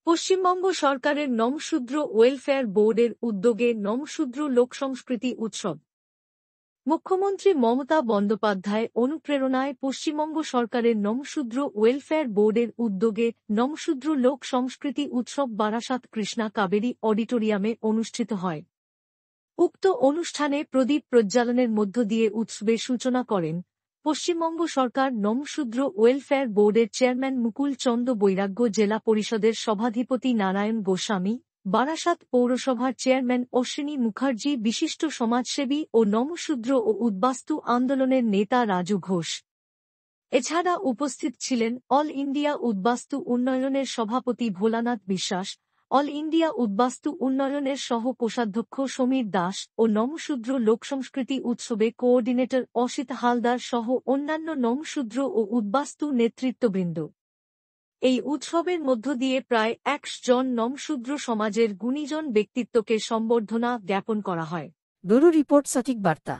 পশ্চিমবঙ্গ সরকারের নমশূদ্র ওয়েলফেয়ার বোর্ডের উদ্যোগে নমশূদ্র লোকসংস্কৃতি উৎসব। মুখ্যমন্ত্রী মমতা বন্দ্যোপাধ্যায় অনুপ্রেরণায় পশ্চিমবঙ্গ সরকারের নমশূদ্র ওয়েলফেয়ার বোর্ডের উদ্যোগে নমশূদ্র লোক সংস্কৃতি উৎসব বারাসাত কৃষ্ণা কাবেরী অডিটোরিয়ামে অনুষ্ঠিত হয়। উক্ত অনুষ্ঠানে প্রদীপ প্রজ্বালনের মধ্য দিয়ে উৎসবের সূচনা করেন পশ্চিমবঙ্গ সরকার নমশূদ্র ওয়েলফেয়ার বোর্ডের চেয়ারম্যান মুকুল চন্দ বৈরাগ্য, জেলা পরিষদের সভাধিপতি নারায়ণ গোস্বামী, বারাসাত পৌরসভার চেয়ারম্যান অশ্বিনী মুখার্জি, বিশিষ্ট সমাজসেবী ও নমশূদ্র ও উদ্বাস্তু আন্দোলনের নেতা রাজু ঘোষ। এছাড়া উপস্থিত ছিলেন অল ইন্ডিয়া উদ্বাস্তু উন্নয়নের সভাপতি ভোলানাথ বিশ্বাস, অল ইন্ডিয়া উদ্বাস্তু উন্নয়নের সহ কোষাধ্যক্ষ সমীর দাস ও নমশূদ্র লোকসংস্কৃতি উৎসবে কোঅর্ডিনেটর অসিত হালদার সহ অন্যান্য নমশূদ্র ও উদ্বাস্তু নেতৃত্ববৃন্দ। এই উৎসবের মধ্য দিয়ে প্রায় ১০০ জন নমশূদ্র সমাজের গুণীজন ব্যক্তিত্বকে সম্বর্ধনা জ্ঞাপন করা হয়। ব্যুরো রিপোর্ট, সঠিক বার্তা।